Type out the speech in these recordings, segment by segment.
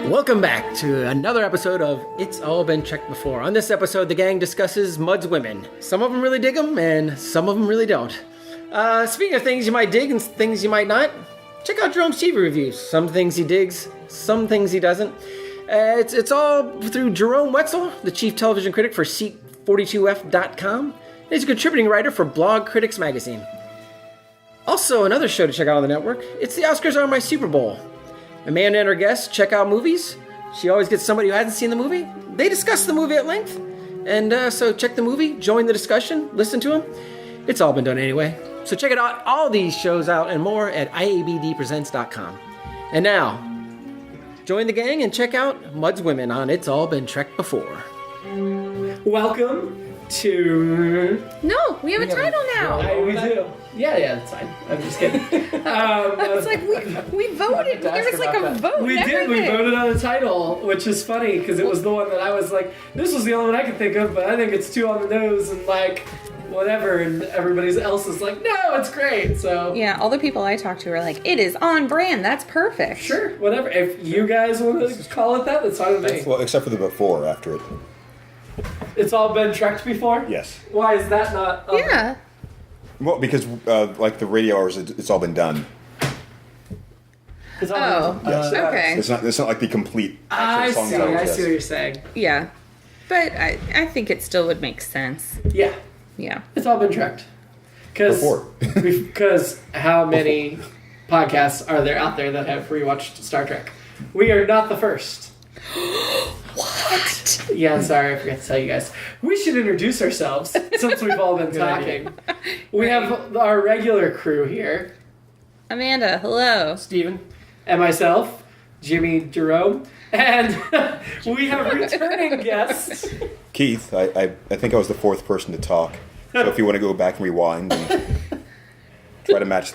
Welcome back to another episode of It's All Been Checked Before. On this episode, the gang discusses Mud's women. Some of them really dig them, and some of them really don't. Speaking of things you might dig and things you might not, check out Jerome's TV reviews. Some things he digs, some things he doesn't. It's all through Jerome Wetzel, the chief television critic for Seat42f.com. He's a contributing writer for Blog Critics Magazine. Also, another show to check out on the network, it's The Oscars Are My Super Bowl. Amanda and her guests check out movies. She always gets somebody who hasn't seen the movie. They discuss the movie at length. And so check the movie, join the discussion, listen to them. It's all been done anyway. So check it out, all these shows out and more at IABDpresents.com. And now, join the gang and check out Mud's Women on It's All Been Checked Before. Welcome to... No, we have a title now. We do. Yeah, that's fine. I'm just kidding. It's like we voted. There was like a vote. We did. We voted on a title, which is funny because it was the one that I was like, this was the only one I could think of, but I think it's too on the nose and like whatever. And everybody else is like, no, it's great. So yeah, all the people I talked to are like, it is on brand. That's perfect. Sure, whatever. If you guys want to call it that, that's fine with me. Well, except for the before after it. It's all been trekked before? Yes. Why is that not? Yeah. Well, because like the radio hours, it's all been done. It's all Oh, been, okay. It's not like the complete I actual song see. titles, I yes. see what you're saying. Yeah. But I think it still would make sense. Yeah. Yeah. It's all been trekked. Before. Because how many podcasts are there out there that have rewatched Star Trek? We are not the first. What? Yeah, I'm sorry, I forgot to tell you guys. We should introduce ourselves since we've all been talking. We have our regular crew here. Amanda, hello. Steven? And myself, Jimmy-Jerome. And we have returning guests. Keith, I think I was the fourth person to talk. So if you want to go back and rewind and try to match,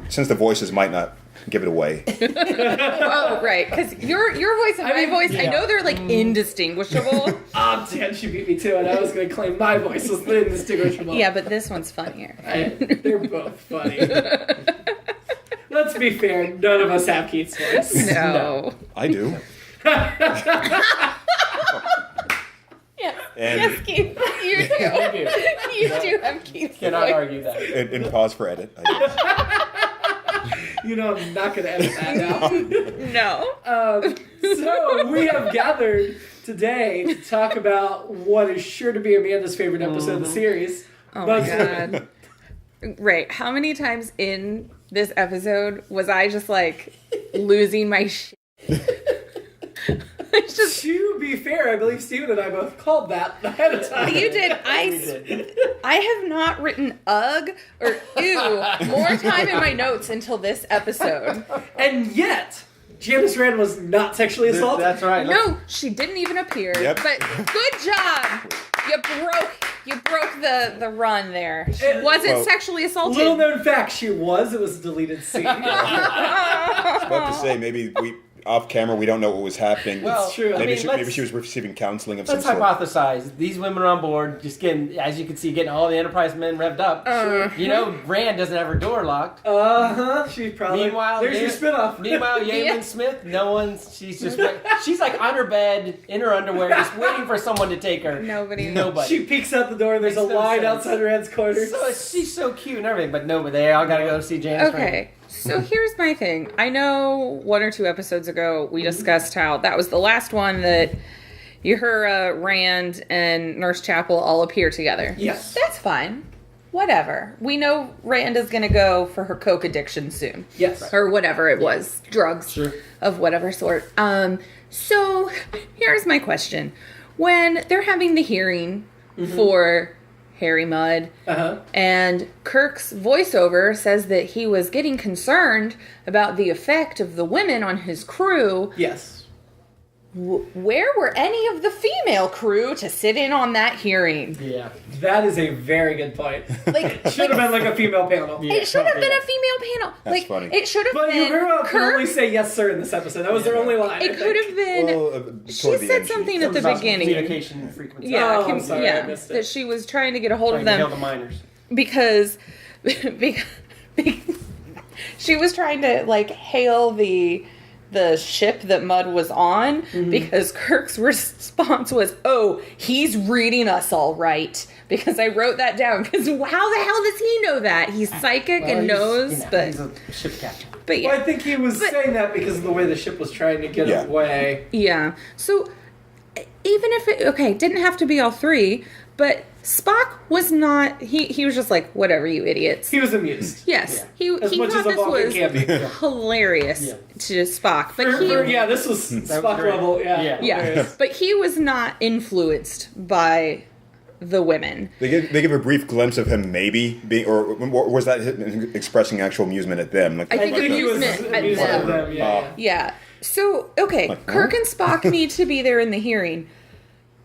since the voices might not give it away. Oh, right. Because your voice and my voice, I know they're like indistinguishable. Oh, Dan, she beat me to it. I was going to claim my voice was indistinguishable. Yeah, but this one's funnier. They're both funny. Let's be fair, none of us have Keith's voice. No. I do. Yes. And Yes, Keith. You do. You do have Keith's Cannot voice. argue that. and pause for edit. You know I'm not going to edit that now. No. So we have gathered today to talk about what is sure to be Amanda's favorite episode of the series. Oh my god. Right. How many times in this episode was I just like losing my shit? It's just, To be fair, I believe Steven and I both called that ahead of time. you did. I have not written ugh or ew more time in my notes until this episode. And yet, Janice Rand was not sexually assaulted. That's right. No, she didn't even appear. Yep. But good job. You broke the run there. She wasn't sexually assaulted. Little known fact, she was. It was a deleted scene. I was about to say, maybe off camera, we don't know what was happening. Well, It's true. Maybe, I mean, maybe she was receiving counseling of some Let's sort. hypothesize. These women are on board, just getting, as you can see, getting all the Enterprise men revved up. You know, Rand doesn't have her door locked. She probably. Meanwhile, there's your spinoff. Meanwhile, Yeoman Yeah. Smith, she's just, she's like on her bed, in her underwear, just waiting for someone to take her. Nobody. She peeks out the door and there's a Makes no line sense. outside Rand's quarters. So she's so cute and everything, but no, but they all gotta go see Janice Rand. Okay, so here's my thing. I know 1 or 2 episodes ago we discussed how that was the last one that Rand and Nurse Chapel all appear together. Yes. That's fine. Whatever. We know Rand is going to go for her coke addiction soon. Yes. Or whatever it was. Drugs of whatever sort. So here's my question. When they're having the hearing for Harry Mudd, and Kirk's voiceover says that he was getting concerned about the effect of the women on his crew. Yes. Where were any of the female crew to sit in on that hearing? Yeah. That is a very good point. Like, Should have been like a female panel. it should have been a female panel. That's funny. It should have But been. you heard her Kirk. only say yes, sir in this episode. That was their only line. It could have been. Well, she toward the said end, something at the About beginning. communication frequency. Yeah, Oh, I'm sorry, I missed it. that she was trying to get a hold Trying of to hail them the miners. because she was trying to like hail the the ship that Mudd was on, because Kirk's response was, "Oh, he's reading us all right." Because I wrote that down, because how the hell does he know that? He's psychic and knows, but he's a ship captain. But yeah. Well, I think he was saying that because of the way the ship was trying to get away. Yeah. So even if it didn't have to be all three, but Spock was not. He was just like, whatever, you idiots. He was amused. Yes, As he much thought as a this Vulcan was can be. hilarious to Spock, but This was Spock level. Yeah. yeah, but he was not influenced by the women. They give a brief glimpse of him maybe being, or was that him expressing actual amusement at them? Like, I think he was amusement at amused at them. them. Yeah. Yeah. So, okay, Kirk and Spock need to be there in the hearing.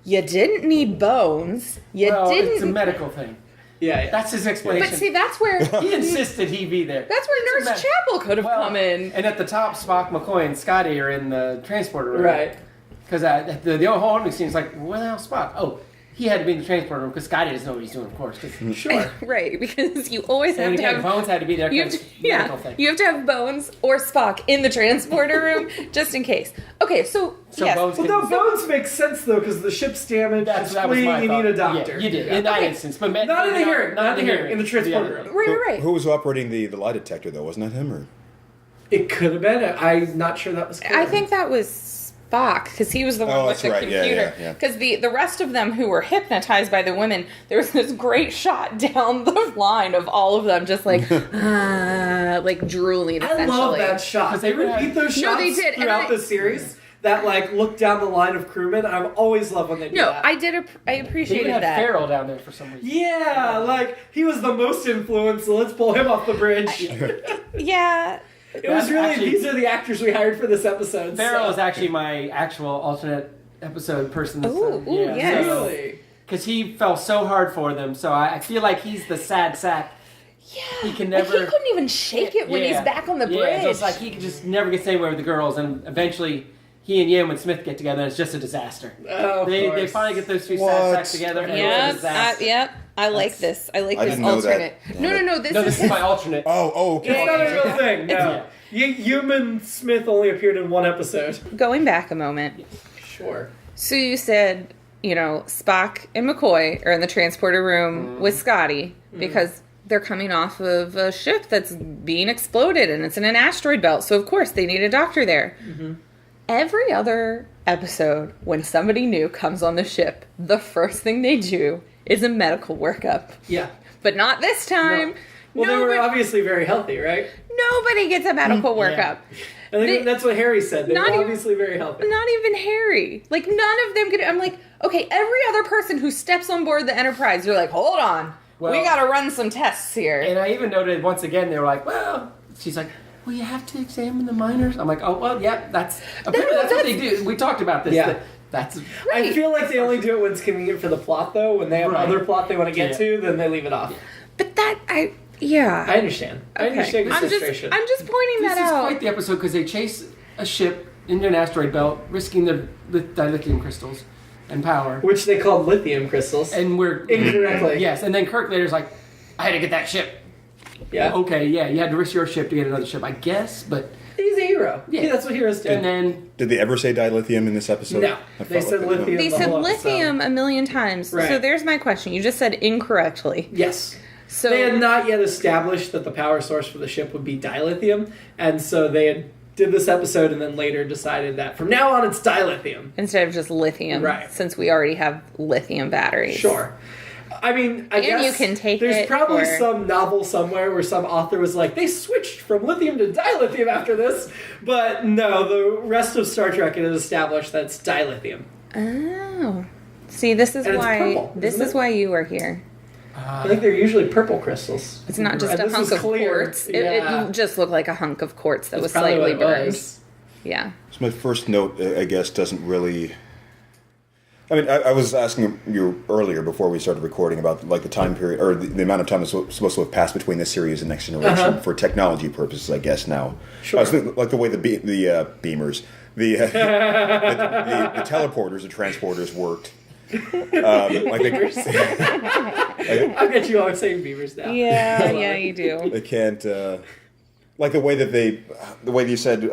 You didn't need Bones. It's a medical thing. Yeah. That's his explanation. But see, that's where he insisted he be there. That's where Nurse Chapel could have come in. And at the top, Spock, McCoy, and Scotty are in the transporter room. Right. Because the whole opening scene is like, where the hell Spock? Oh, he had to be in the transporter room because Scotty doesn't know what he's doing, of course. Sure. Right, because you always have And to again, have Bones had to be there you have because to, medical thing. you have to have Bones or Spock in the transporter room just in case. Okay, so yes. Bones Well, no, Bones makes sense though because the ship's damaged. It's That was fleeing. my You thought. need a doctor. Yeah, you did in that instance, but Not in the hearing. Not in the hearing. In the transporter room. Right. who was operating the lie detector though? Wasn't that him or? It could have been. I'm not sure that was clear. I think that was Spock because he was the one with that's the right. computer. Yeah. Because the rest of them who were hypnotized by the women, there was this great shot down the line of all of them just like drooling. I Essentially, love that shot. Because they repeat those No, shots they did, and throughout the series. That look down the line of crewmen. I always love when they do that. I They appreciated even had that. Farrell down there for some reason. Yeah, he was the most influenced, so let's pull him off the bridge. Yeah. It was really, actually, these are the actors we hired for this episode. Farrell is actually my actual alternate episode person this time. Yes. Really? Because he fell so hard for them, so I feel like he's the sad sack. Yeah. He can never. he couldn't even shake it when he's back on the bridge. Yeah, so it's like he can just never gets anywhere with the girls, and eventually he and Yim and Smith get together, and it's just a disaster. Oh, They finally get those two sad sacks together, and it's a disaster. Yep. I like this. I like I this didn't know alternate. that. No. This is my alternate. Oh, okay. It's not a real thing, no. Human Smith only appeared in one episode. Going back a moment. Sure. So you said, Spock and McCoy are in the transporter room with Scotty because they're coming off of a ship that's being exploded and it's in an asteroid belt. So, of course, they need a doctor there. Mm-hmm. Every other episode, when somebody new comes on the ship, the first thing they do is a medical workup. Yeah. But not this time. No. Well, they were obviously very healthy, right? Nobody gets a medical workup. I think that's what Harry said. They were Not obviously very healthy. Not even Harry. None of them get. I'm like, okay, every other person who steps on board the Enterprise, you're like, hold on. We gotta run some tests here. And I even noted once again, they were like, she's like, well, you have to examine the minors. I'm like, oh, well, yeah, that's what they do. We talked about this. Yeah. That's I feel like they only do it when it's convenient for the plot, though. When they have other plot they want to get to, then they leave it off. But that, I understand. I understand your frustration. I'm just pointing that This is out. quite the episode because they chase a ship into an asteroid belt, risking the dilithium crystals and power. Which they called lithium crystals. And we're... Incorrectly. Yes, and then Kirk later's like, I had to get that ship. Yeah. Okay, yeah, you had to risk your ship to get another ship, I guess, but... He's a hero. Yeah, that's what heroes do. And then... Did they ever say dilithium in this episode? No. They said lithium. They said lithium a million times. Right. So there's my question. You just said incorrectly. Yes. So they had not yet established that the power source for the ship would be dilithium, and so they did this episode and then later decided that from now on it's dilithium. Instead of just lithium. Right. Since we already have lithium batteries. Sure. I mean, I guess you can take there's it probably for- some novel somewhere where some author was like, they switched from lithium to dilithium after this. But no, the rest of Star Trek it is established that it's dilithium. Oh. See, this is And it's why purple, this isn't is it? why you are here. I think they're usually purple crystals. It's not just And a this hunk is of clear. quartz. Yeah. It just looked like a hunk of quartz that That's was probably slightly what it burned. was. Yeah. So my first note, I guess, doesn't really... I mean, I was asking you earlier before we started recording about the time period, or the amount of time that's supposed to have passed between this series and Next Generation for technology purposes, I guess, now. Sure. I was thinking, the way the beamers, the teleporters, the transporters worked. I bet you are saying beavers now. Yeah, you do. They can't, the way that you said,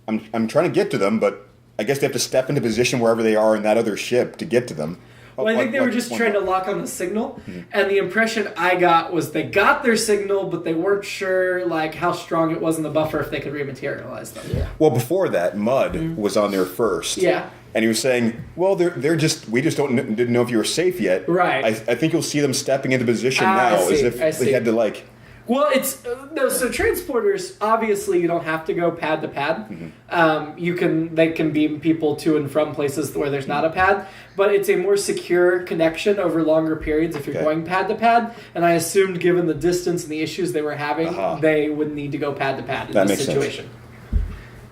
I'm trying to get to them, but I guess they have to step into position wherever they are in that other ship to get to them. Well, I think they were just trying to lock on the signal, and the impression I got was they got their signal, but they weren't sure like how strong it was in the buffer if they could rematerialize them. Yeah. Well, before that, Mud was on there first. Yeah. And he was saying, well, they're just, we just didn't know if you were safe yet. Right. I think you'll see them stepping into position I now see, as if I see. they had to like... Well, it's no. So transporters, obviously, you don't have to go pad to pad. They can beam people to and from places where there's not a pad, but it's a more secure connection over longer periods if you're going pad to pad. And I assumed, given the distance and the issues they were having, they would need to go pad to pad in this situation.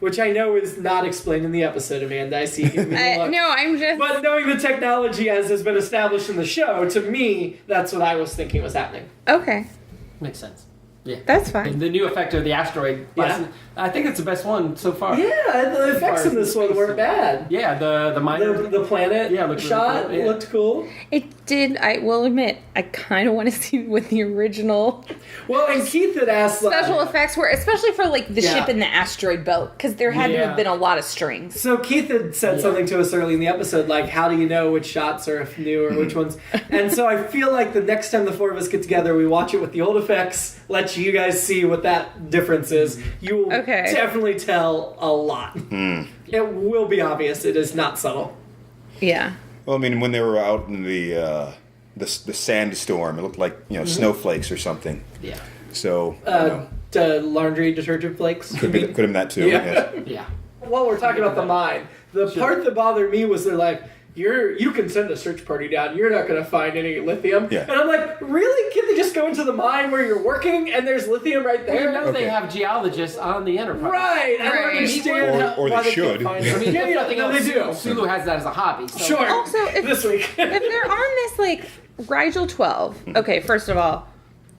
Which I know is not explained in the episode, Amanda. I see you giving me a look. No, I'm just... But knowing the technology as has been established in the show, to me, that's what I was thinking was happening. Okay. Makes sense. Yeah. That's fine. The new effect of the asteroid. Yeah. I think it's the best one so far. Yeah, the effects in this one weren't bad. Yeah, the miner. The planet looked shot really cool. looked cool. It did. I will admit, I kind of want to see what the original Well, and Keith had asked special effects were, especially for like the Yeah. ship in the asteroid belt, because there had to have been a lot of strings. So Keith had said something to us early in the episode, like, how do you know which shots are new or which ones? And so I feel like the next time the four of us get together, we watch it with the old effects, let you guys see what that difference is. You will definitely tell a lot. It will be obvious. It is not subtle. Yeah. Well, I mean, when they were out in the sandstorm, it looked like, snowflakes or something. Yeah. So, Laundry detergent flakes. could have been that too. Yeah. Yes. Yeah. While we're talking about the mine, the part that bothered me was they're like, you can send a search party down. You're not going to find any lithium. Yeah. And I'm like, really? Can they just go into the mine where you're working and there's lithium right there? You know they have geologists on the Enterprise. Right. I don't Right. understand. Or why they should. can't find I it. mean, yeah, if nothing no, else, they do. Sulu has that as a hobby. So. Sure. Also, if This week. if they're on this like Rigel 12, okay. First of all,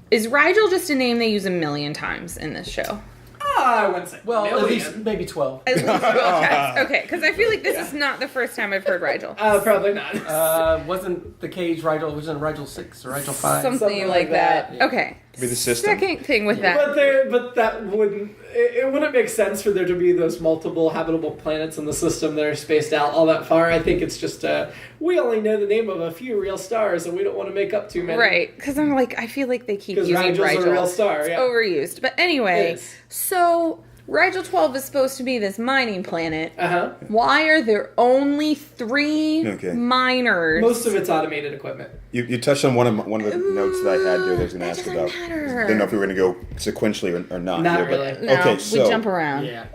is Rigel just a name they use a million times in this show? I wouldn't say Well, million. at least maybe 12. At least 12 times. Okay, because I feel like this is not the first time I've heard Rigel. Probably not. Wasn't the cage Rigel? Was it Rigel 6 or Rigel 5? Something like that. Yeah. Okay. Be the system. Second thing with that. But that wouldn't. It wouldn't make sense for there to be those multiple habitable planets in the system that are spaced out all that far. I think it's just we only know the name of a few real stars, and we don't want to make up too many. Right, because I'm like, I feel like they keep using Rigel's Rigel. a real star. It's Yeah. overused. But anyway, so Rigel 12 is supposed to be this mining planet. Why are there only 3 miners? Most of it's automated equipment. You touched on one of the notes that I had there that I was going to ask about. Matter. Didn't know if we were going to go sequentially or not. Not here, but- really. No, okay, so we jump around. Yeah.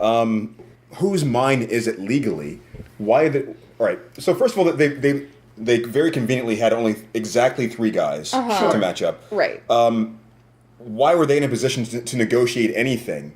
whose mine is it legally? Why the? All right. So first of all, they very conveniently had only exactly 3 guys to match up. Right. Why were they in a position to negotiate anything?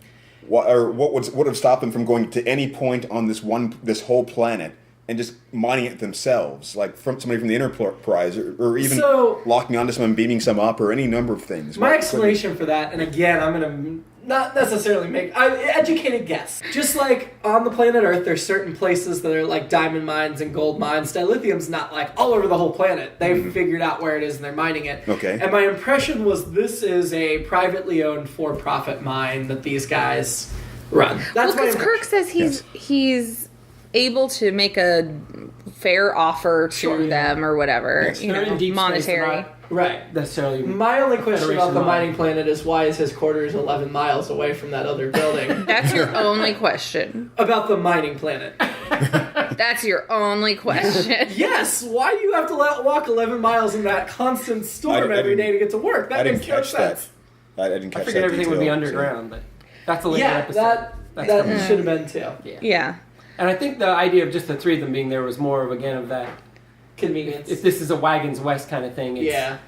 What would have stopped them from going to any point on this whole planet and just mining it themselves, like from somebody from the Enterprise, or even locking onto someone, beaming some up, or any number of things? My explanation for that, and again, I'm going to not necessarily make educated guess. Just like on the planet Earth, there's certain places that are like diamond mines and gold mines. Dilithium's not like all over the whole planet. They've figured out where it is and they're mining it. Okay. And my impression was this is a privately owned for-profit mine that these guys run. That's because Kirk says he's able to make a fair offer to them or whatever, Yes. you They're know, in deep monetary. space, right. Necessarily. My only question about the Federation mining planet is why is his quarters 11 miles away from that other building? That's your only question. About the mining planet. That's your only question. Yes, why do you have to walk 11 miles in that constant storm every day to get to work? That I didn't makes no catch that. sense. I didn't catch I figured that everything would be detail, underground, but that's a later Yeah, episode. that should have been too. Yeah. And I think the idea of just the 3 of them being there was more of, again, of that Convenience. if this is a Wagons West kind of thing, it's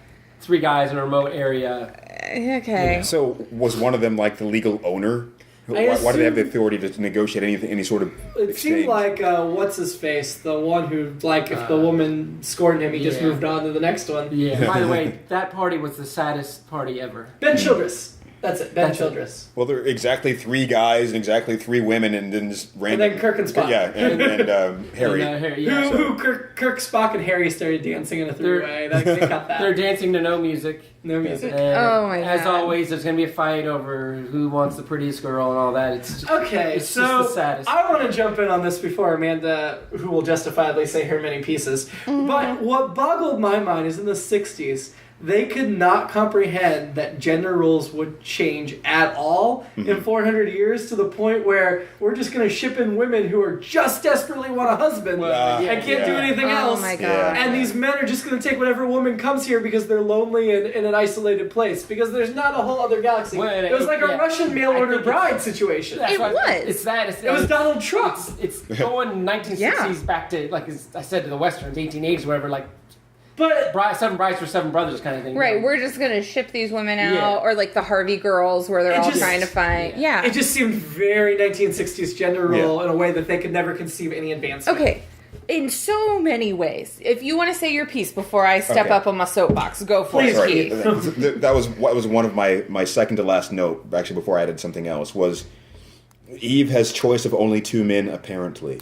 3 guys in a remote area. Okay. So was one of them like the legal owner? Why do they have the authority to negotiate any sort of It exchange? seemed like, what's his face? The one who, like, if the woman scorned him, he just moved on to the next one. Yeah. By the way, that party was the saddest party ever. Ben Childress. That's it. Ben Childress. Well, there are exactly 3 guys and exactly 3 women, and then just random. And then Kirk and Spock. Yeah, and Harry. Harry, yeah. Who Kirk, Spock, and Harry started dancing in a 3-way. They cut that. They're dancing to no music. No music. And Oh my as God. always, there's going to be a fight over who wants the prettiest girl and all that. It's just, Okay, it's so just the saddest. I want to jump in on this before Amanda, who will justifiably say her many pieces. But what boggled my mind is in the 60s, they could not comprehend that gender roles would change at all in 400 years to the point where we're just going to ship in women who are just desperately want a husband and can't do anything else. Oh my God. And these men are just going to take whatever woman comes here because they're lonely in an isolated place because there's not a whole other galaxy. Well, it was like a Russian mail I order think bride situation. That's It why- was. It's that. It's It was Donald Trump. It's going 1960s back to, like I said, to the westerns, 1880s, whatever. Like But 7 brides for 7 brothers kind of thing. Right, we're just gonna ship these women out, Yeah. or like the Harvey girls, where they're It all just- trying to find. Yeah. it just seemed very 1960s gender role in a way that they could never conceive any advancement. Okay, in so many ways. If you want to say your piece before I step Okay. up on my soapbox, go for Please, it, Sorry, Keith. that was one of my second to last note. Actually, before I added something else, was Eve has choice of only 2 men apparently.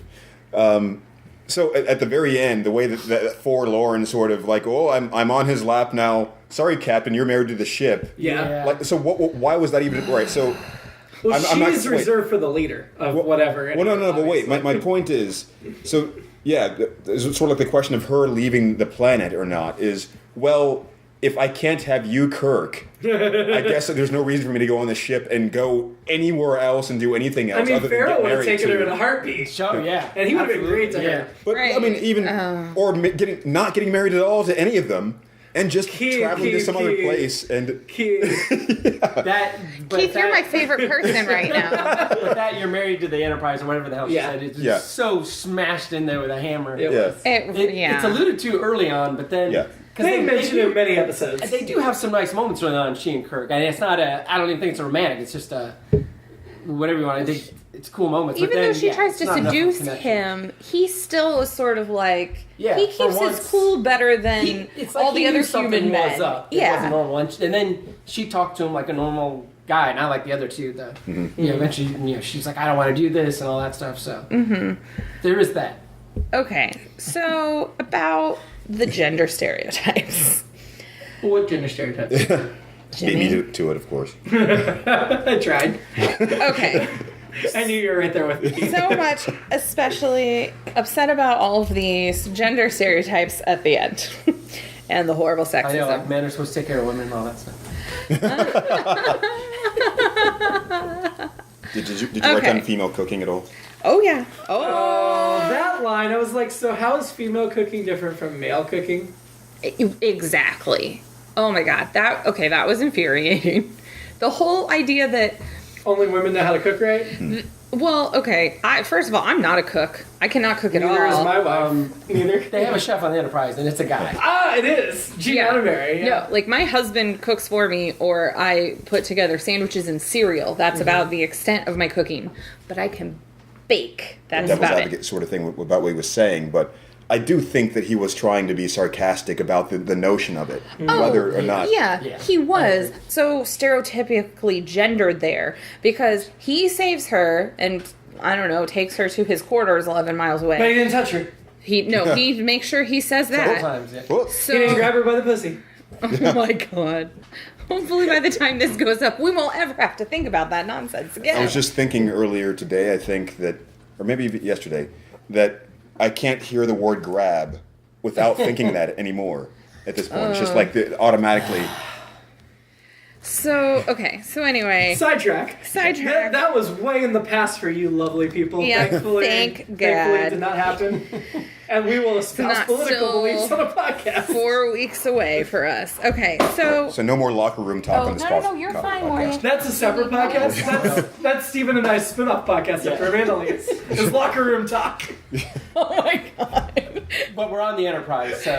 So at the very end, the way that forlorn sort of like, oh, I'm on his lap now. Sorry, Captain, you're married to the ship. Yeah. Like, so why was that even right? So Well, I'm not- she's wait. reserved for the leader of whatever. Well, no, but wait. obviously. My point is, so yeah, there's sort of like the question of her leaving the planet or not is, well, if I can't have you, Kirk, I guess that there's no reason for me to go on the ship and go anywhere else and do anything else. I mean, other than Farrell get would have married taken her to- in a heartbeat. Sure, yeah. And he would have been great to Yeah. her. But I mean, Right. even or not getting married at all to any of them, and just traveling to some other place and. Kid. That, but Keith, you're that- my favorite person right now. But that you're married to the Enterprise or whatever the hell she Yeah. said. It's Yeah. so smashed in there with a hammer. It Yeah. was. It's alluded to early on, but then Yeah. because They mentioned it in many and episodes. they do have some nice moments going on, she and Kirk. And it's not I don't even think it's a romantic. It's just whatever you want. I think it's cool moments. Even but then, though she tries it's to not enough of a seduce connection. him, he still is sort of like Yeah, he for keeps his once- cool better than It's like all he the knew other something human men. was up. It wasn't Yeah. normal. And then she talked to him like a normal guy, not like the other two. Eventually, she's like, I don't want to do this and all that stuff. So there is that. Okay, so about the gender stereotypes. What gender stereotypes? Beat me to it, of course. I tried. Okay, I knew you were right there with me. so much, especially upset about all of these gender stereotypes at the end. And the horrible sexism. I know, like men are supposed to take care of women and all that stuff. Did you write Okay. down female cooking at all? Oh yeah. Oh, that line. I was like, so how is female cooking different from male cooking? Exactly. Oh my god. That was infuriating. The whole idea that Only women know how to cook right? well, okay. First of all, I'm not a cook. I cannot cook at Neither is all. my wife. Neither. They have a chef on the Enterprise, and it's a guy. Ah, it is. Gene Yeah. Roddenberry. Yeah. No, like my husband cooks for me, or I put together sandwiches and cereal. That's about the extent of my cooking. But I can bake. That's Devil's about advocate it. sort of thing about what he was saying, but I do think that he was trying to be sarcastic about the notion of it, whether or not. Yeah, Yeah. he was so stereotypically gendered there because he saves her and I don't know, takes her to his quarters 11 miles But he away. didn't touch her. He makes sure he says that. Sometimes, yeah. Whoops. He didn't So, grab her by the pussy. oh my god. Hopefully by the time this goes up, we won't ever have to think about that nonsense again. I was just thinking earlier today, I think that, or maybe even yesterday, that I can't hear the word grab without thinking that anymore at this point. It's just like automatically. So, okay. So anyway. Sidetrack. Sidetrack. That was way in the past for you lovely people. Yeah, Thankfully, thank Thankfully it God. did not happen. And we will espouse not political still beliefs on a podcast. 4 weeks away for us. Okay, so So no more locker room talk on this you're fine, podcast. Maureen. That's a separate podcast. That's Stephen and I's spin-off podcast after Amanda leaves. It's locker room talk. Oh my god. But we're on the Enterprise, so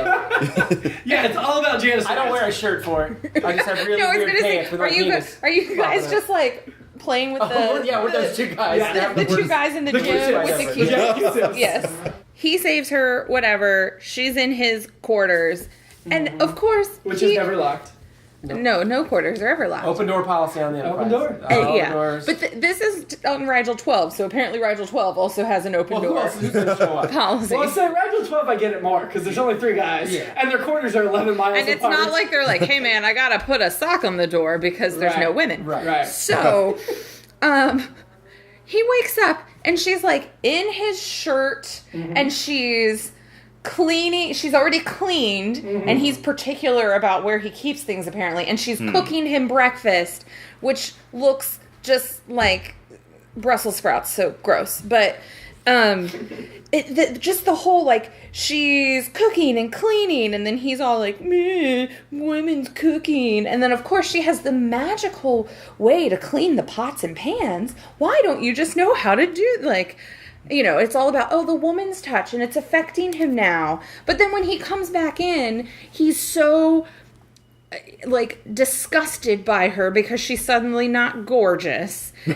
Yeah, it's all about Janice. I don't wear a shirt for it. I just have really No, I was weird gonna say, pants with are my you penis. are you guys popping just like playing with the Oh, yeah, we're those two guys. Yeah. the two guys in the gym Q-tips. with the Yeah. Q-tips? Yeah, Q-tips. Yes. He saves her, whatever. She's in his quarters. And of course, Which he, is never locked. No quarters are ever allowed. Open door policy on the Enterprise. Open door. Yeah, doors. but this is on Rigel 12, so apparently Rigel 12 also has an open Well, who door else is going to show up? policy. Well, say Rigel 12, I get it more because there's only 3 guys, and their quarters are 11 miles And it's apart. not like they're like, hey man, I gotta put a sock on the door because there's no women. Right. So, he wakes up and she's like in his shirt and she's cleaning. She's already cleaned and he's particular about where he keeps things apparently. And she's cooking him breakfast, which looks just like Brussels sprouts. So gross. But, just the whole, like, she's cooking and cleaning, and then he's all like, meh, women's cooking. And then, of course, she has the magical way to clean the pots and pans. Why don't you just know how to do, like, it's all about, the woman's touch, and it's affecting him now. But then when he comes back in, he's so, like, disgusted by her because she's suddenly not gorgeous. And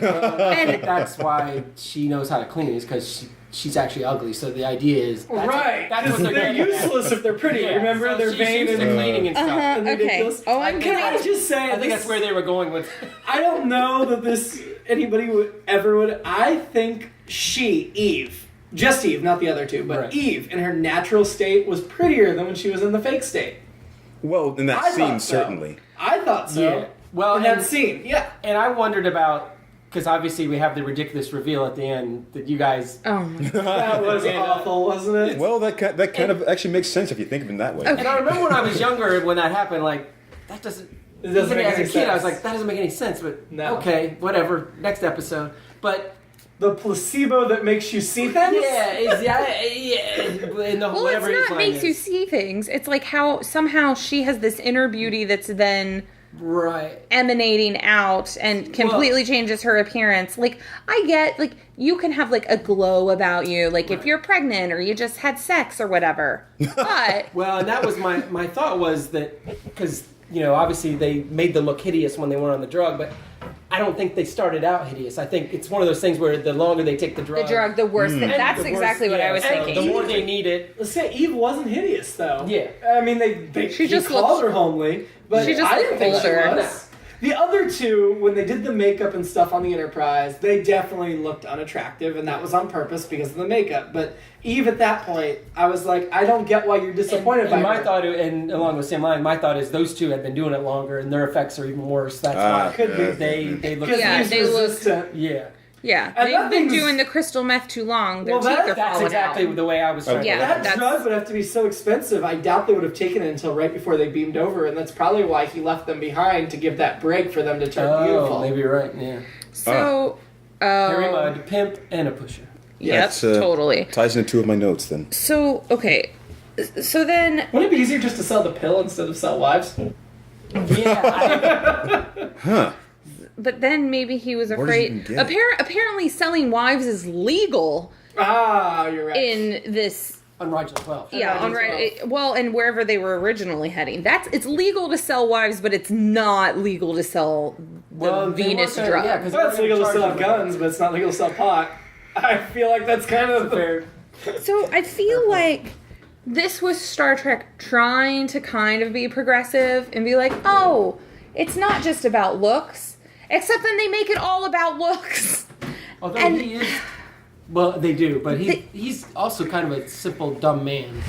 That's why she knows how to clean, is because she's actually ugly. So the idea is that's what They're getting at. useless if they're pretty. Remember, so they're she's vain used to and cleaning and stuff. and okay. ridiculous. Oh, I'm Can I kidding. just say? I think that's where they were going with. I don't know that anybody would. I think Eve, just Eve, not the other two, but Right. Eve in her natural state was prettier than when she was in the fake state. Well, in that I scene, thought so. certainly. I thought so. Yeah. Well, in that scene, yeah. And I wondered about, because obviously we have the ridiculous reveal at the end that you guys. oh my That was awful, wasn't it? Well, that kind of actually makes sense if you think of it that way. Okay. And I remember when I was younger, when that happened, like, that doesn't. It doesn't even make as a any kid, I was sense. like, that doesn't make any sense. But No. okay, whatever. Next episode. But The placebo that makes you see things? yeah. And the, Well, whatever it's his not line makes you is. see things. It's like how somehow she has this inner beauty that's then Right. emanating out and completely changes her appearance. Like, I get, like, you can have, like, a glow about you, like, if you're pregnant or you just had sex or whatever. But, Well, and that was my thought was that, because, obviously they made them look hideous when they were on the drug, but I don't think they started out hideous. I think it's one of those things where the longer they take the drug, the worse. That's the worse- exactly what I was so thinking. The more they need it. Let's say Eve wasn't hideous, though. Yeah. I mean, he just called looked- her homely, but She just I didn't looked think she older. was. The other two, when they did the makeup and stuff on the Enterprise, they definitely looked unattractive, and that was on purpose because of the makeup. But Eve, at that point, I was like, I don't get why you're disappointed by And my her. thought, and along with same line, my thought is those two had been doing it longer, and their effects are even worse. That's why Could be. they look. Because Yeah, Eve's they look- resistant. Yeah. Yeah, And they've that been thing's- doing the crystal meth too long. Their Well, teeth are That's falling exactly out. the way I was trying. Yeah. to That that's- drug would have to be so expensive. I doubt they would have taken it until right before they beamed over, and that's probably why he left them behind to give that break for them to turn beautiful. Maybe you're right. Yeah. So, Harry Mudd, pimp, and a pusher. Yep, That's, totally. Ties into two of my notes then. So, okay. So then, Wouldn't it be easier just to sell the pill instead of sell wives? Yeah. Huh. but then maybe he was Where does afraid. he even get it? Apparently, selling wives is legal Ah, you're right. in this. On Rigel 12. Yeah, on right. Well, and wherever they were originally heading, it's legal to sell wives, but it's not legal to sell the they Venus weren't gonna- drug. Yeah, because Well, it's legal to sell guns, but it's not legal to sell pot. I feel like that's kind of fair. So I feel like this was Star Trek trying to kind of be progressive and be like, oh, it's not just about looks, except then they make it all about looks. Although And- he is. Well, they do, but he's also kind of a simple, dumb man.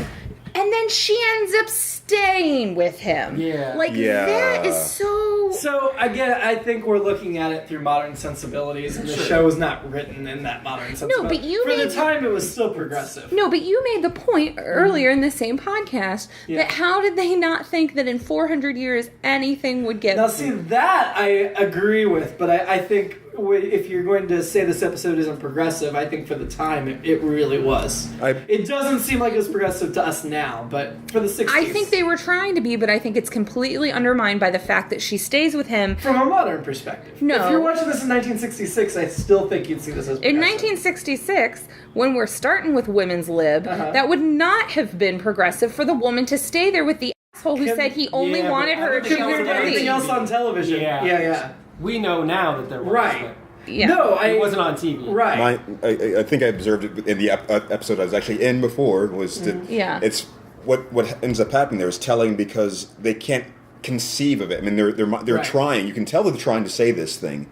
And then she ends up staying with him. Yeah. Like, Yeah. that is so... So again, I think we're looking at it through modern sensibilities, and the show is not written in that modern sensibility. but you for made- the time it was still progressive. No, but you made the point earlier in the same podcast that how did they not think that in 400 years anything would get... Now, see, that I agree with, but I think if you're going to say this episode isn't progressive, I think for the time it really was. It doesn't seem like it's progressive to us now, but for the 60s. I think they were trying to be, but I think it's completely undermined by the fact that she stays with him. From a modern perspective. No. If you're watching this in 1966, I still think you'd see this as progressive. In 1966, when we're starting with women's lib, that would not have been progressive for the woman to stay there with the asshole who said he only yeah, wanted but I her don't to think Compared to Yeah. anything leave. else on television. Yeah. Yeah. We know now that there was. Right. Yeah. No, It wasn't on TV. Right. I think I observed it in the episode I was actually in before. Was that Yeah. it's what ends up happening there is telling because they can't conceive of it. I mean, they're Right. trying. You can tell that they're trying to say this thing,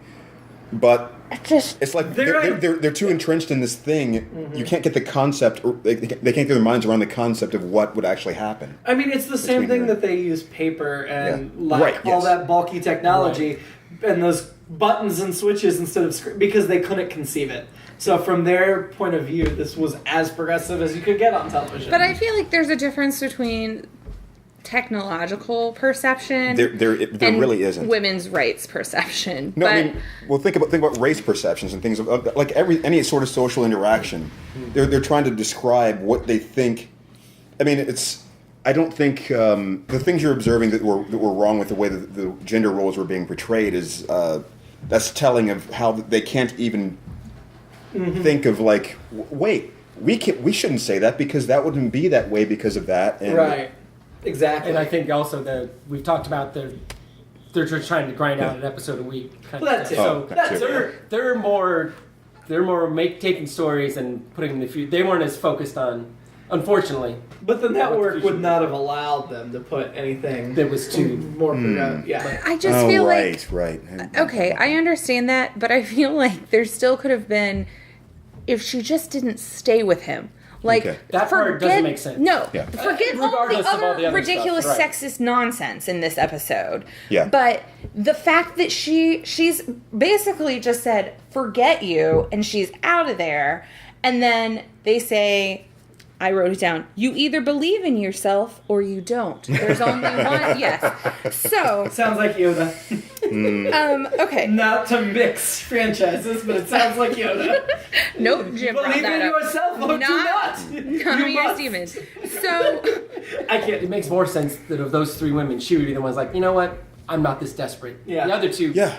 but it's like they're too entrenched in this thing. You can't get the concept, or they can't get their minds around the concept of what would actually happen. I mean, it's the same Between thing the- that they use paper and Yeah. Right, all yes. that bulky technology and those buttons and switches instead of because they couldn't conceive it. So from their point of view, this was as progressive as you could get on television. But I feel like there's a difference between technological perception There and really isn't. women's rights perception. No, but I mean, well, think about race perceptions and things like any sort of social interaction. They're trying to describe what they think. I mean, I don't think the things you're observing that were wrong with the way that the gender roles were being portrayed is that's telling of how they can't even think of like, wait, we shouldn't say that because that wouldn't be that way because of that. And right. Exactly. And I think also that we've talked about they're just trying to grind out an episode a week. Kind Well, of that's thing. it. So That's it. they're more taking stories and putting them in the future. They weren't as focused on, unfortunately. But the network future would not have allowed them to put anything That was too more progressive. Yeah. I just feel right. okay, I understand that, but I feel like there still could have been if she just didn't stay with him. Like Okay. That part doesn't make sense. No, Yeah. forget all the Regardless of all other the other ridiculous stuff, right. sexist nonsense in this episode. Yeah. But the fact that she's basically just said forget you and she's out of there, and then they say, I wrote it down. You either believe in yourself or you don't. There's only one. Yes. So, Sounds like Yoda. okay. Not to mix franchises, but it sounds like Yoda. Nope, Jim brought Believe that in up. yourself or do not. Not You me, must. Steven. So, I can't. It makes more sense that of those three women, she would be the one's like, you know what? I'm not this desperate. Yeah. The other two. Yeah.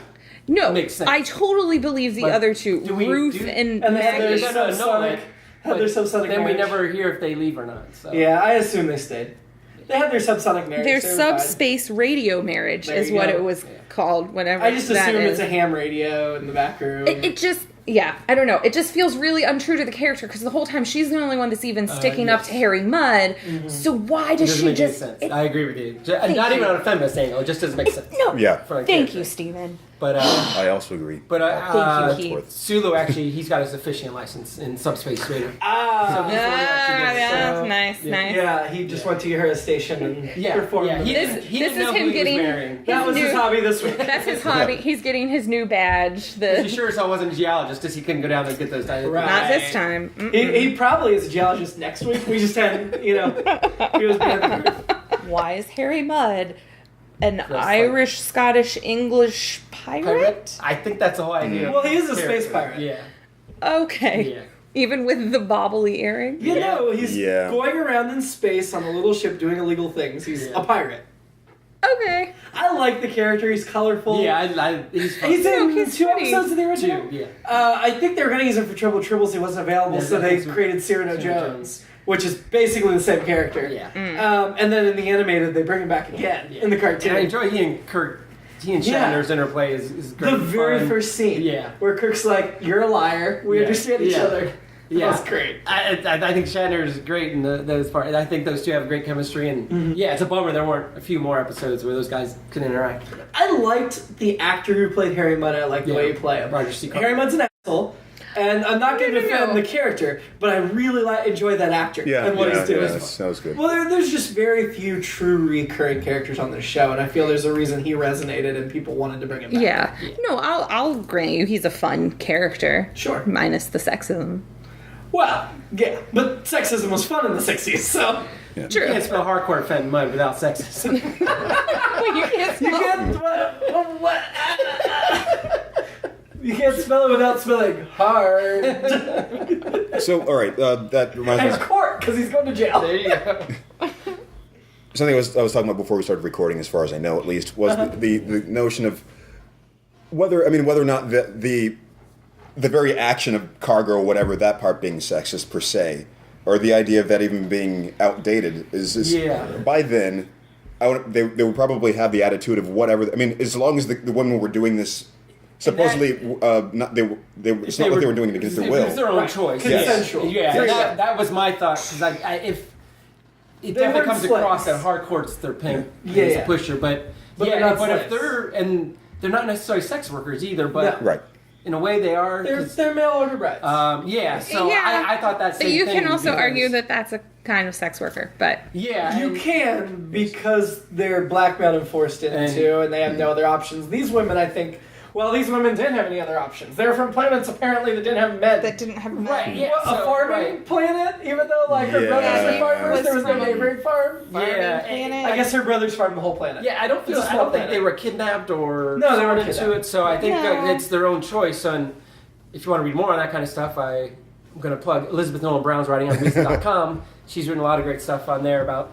no, Makes sense. I totally believe the But other two, do we- Ruth do- and And they had their Maggie. subsonic. Had their subsonic Then we marriage. never hear if they leave or not. So. Yeah, I assume they stayed. They had their subsonic marriage. Their they were fine. subspace radio marriage There is you what go. it was called. Whenever I just that assume is. it's a ham radio in the back room. It just, yeah, I don't know. It just feels really untrue to the character because the whole time she's the only one that's even sticking up yes. to Harry Mudd. So why It does doesn't she make any just? sense. it- I agree with you. Not even on a feminist angle. It just doesn't make sense. no. Yeah. For a Thank character. you, Stephen. But I also agree. Thank you, Keith. Sulu actually, he's got his officiant license in subspace radio. So Ah, he's the one that actually gets, yeah, so- nice, nice. yeah, he just went to her station and Yeah, performed. yeah. the He band. didn't, he This didn't is know him who he getting was marrying. That was his new- hobby this week. That's his hobby. He's getting his new badge. He The sure as hell wasn't a geologist, because he couldn't go down there and get those diagrams. Right. not this time. Mm-mm. He probably is a geologist next week. We just had, he was behind the curve. Why is Harry Mudd an like- Irish, Scottish, English pirate? Pirate? I think that's the whole idea. Well, he is a space pirate. Yeah. Okay. Yeah. Even with the bobbly earring? You know, he's Yeah. going around in space on a little ship doing illegal things. He's Yeah. a pirate. Okay. I like the character. He's colorful. Yeah, he's fun. He's in he's two funny. episodes of the original. Two, yeah. I think they were going to use him for Trouble Tribbles. He wasn't available, Yeah, so they that's what- created Cyrano Cyrano Jones, which is basically the same character. Yeah. And then in the animated, they bring him back again in the cartoon. And I enjoy he and Yeah. Shatner's interplay is great. the very fun. first scene, Yeah. where Kirk's like, "You're a liar. We Yeah. understand each Yeah. other." Yeah, That's great. I think Shatner is great in those parts. I think those two have great chemistry, and yeah, it's a bummer there weren't a few more episodes where those guys could interact. I liked the actor who played Harry Mudd. I like the way he played him. Roger C. Harry Mudd's an asshole, and I'm not going to defend the character, but I really enjoy that actor and what he's doing. Yeah, that was good. Well, there's just very few true recurring characters on this show, and I feel there's a reason he resonated and people wanted to bring him back. Yeah. No, I'll grant you he's a fun character. Sure. Minus the sexism. Well, yeah, but sexism was fun in the 60s, so... You can't spell hardcore Fenton Mud without sexism. Wait, you can't You spell- can't... What? You can't spell it without spelling hard. So, all right, that reminds me. And court, because he's going to jail. There you go. Something I was talking about before we started recording, as far as I know, at least, was the notion of whether or not the very action of cargo or whatever, that part being sexist per se, or the idea of that even being outdated is Yeah. by then, they would probably have the attitude of whatever. I mean, as long as the women were doing this. Supposedly, it's not like they were doing it against their will. It was their own Right. choice. Consensual. Yeah, Very that was my thought. Because it They definitely weren't comes across slaves. that hardcourt's their pimp, Yeah. he's Yeah. a pusher, but they're not but if slaves. they're not necessarily sex workers either, but Right. in a way they are. They're mail order brides. So I thought that But same you thing can also because- argue that that's a kind of sex worker, but Yeah. you and- can because they're blackmailed and forced into, and they have no other options. These women, I think, well, these women didn't have any other options. They're from planets apparently that didn't have men. that didn't have men. Right, yeah. A farming planet, even though like her Yeah. brothers were farmers, Was there was no from a neighboring farm. Yeah. Planet. I guess her brothers farmed the whole planet. Yeah, I don't feel. It's a I small don't think planet. they were kidnapped or No, they weren't thrown into kidnapped. it. So I think No. it's their own choice. And if you want to read more on that kind of stuff, I'm going to plug Elizabeth Nolan Brown's writing on Reason.com. She's written a lot of great stuff on there about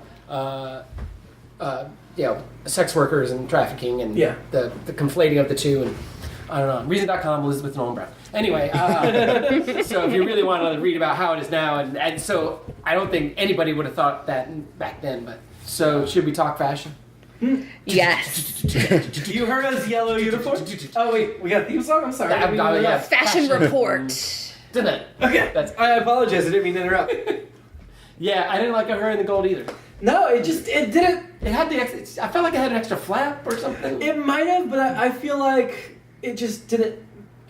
sex workers and trafficking and the conflating of the two. And I don't know. Reason.com, Elizabeth Nolan Brown. Anyway, so if you really want to read about how it is now, and so I don't think anybody would have thought that back then. But so should we talk fashion? Yes. You heard us yellow uniform? Oh wait, we got a theme song? I'm sorry. Yeah, We didn't yeah. interrupt. Fashion report. Didn't it? Okay. I apologize. I didn't mean to interrupt. Yeah, I didn't like her in the gold either. No, it didn't. It had I felt like it had an extra flap or something. It might have, but I feel like it just didn't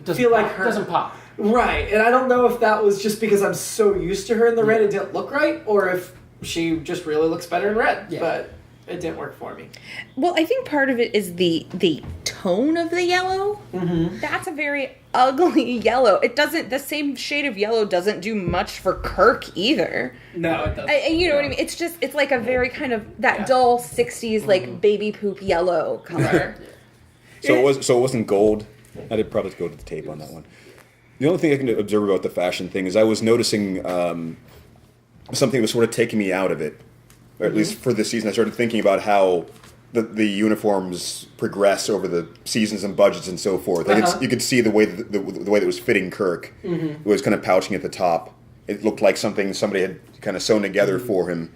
doesn't feel like pop. her. Doesn't pop. Right, and I don't know if that was just because I'm so used to her in the red it didn't look right, or if she just really looks better in red. Yeah. But it didn't work for me. Well, I think part of it is the tone of the yellow. Mm-hmm. That's a very ugly yellow. It doesn't. The same shade of yellow doesn't do much for Kirk either. No, it doesn't. You know what I mean? It's like a very kind of that dull '60s like baby poop yellow color. So it wasn't gold. I did probably go to the tape on that one. The only thing I can observe about the fashion thing is I was noticing something that was sort of taking me out of it, or at least for this season. I started thinking about how the uniforms progress over the seasons and budgets and so forth. You could see the way the way that was fitting Kirk. It was kind of pouching at the top. It looked like something somebody had kind of sewn together for him,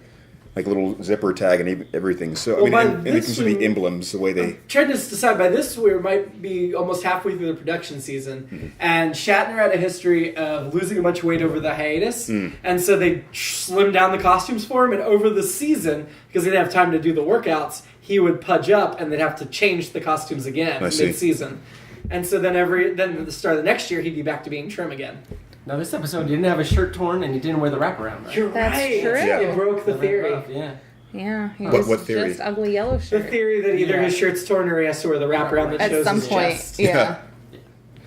like a little zipper tag and everything. So Well, and it comes to the emblems, the way they. Trying to decide by this, we might be almost halfway through the production season, and Shatner had a history of losing a bunch of weight over the hiatus, and so they slimmed down the costumes for him. And over the season, because they didn't have time to do the workouts, he would pudge up, and they'd have to change the costumes again mid-season. And so then at the start of the next year, he'd be back to being trim again. Now this episode, he didn't have his shirt torn and he didn't wear the wraparound. Right? You're That's right. true. Yeah. It broke the theory. Yeah. Yeah. What theory? Just ugly yellow The shirt. theory that either his shirt's torn or he has to wear the wraparound that At shows some his point, chest. yeah.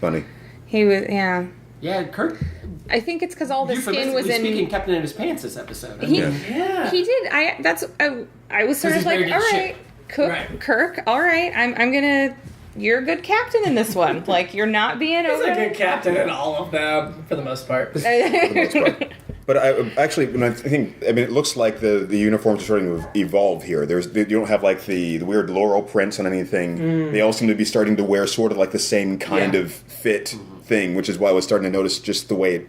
Funny. He was. Yeah. Yeah, Kirk. I think it's because all the skin was in. Speaking, kept it in his pants this episode. He, Yeah. he did. I was sort of he's like, very all good right, shit. Kirk, all right, I'm gonna. You're a good captain in this one. Like you're not being He's over. a good captain in all of them, for the most part. For the most part. But I actually, when I think, it looks like the uniforms are starting to evolve here. You don't have like the weird laurel prints on anything. They all seem to be starting to wear sort of like the same kind of fit thing, which is why I was starting to notice just the way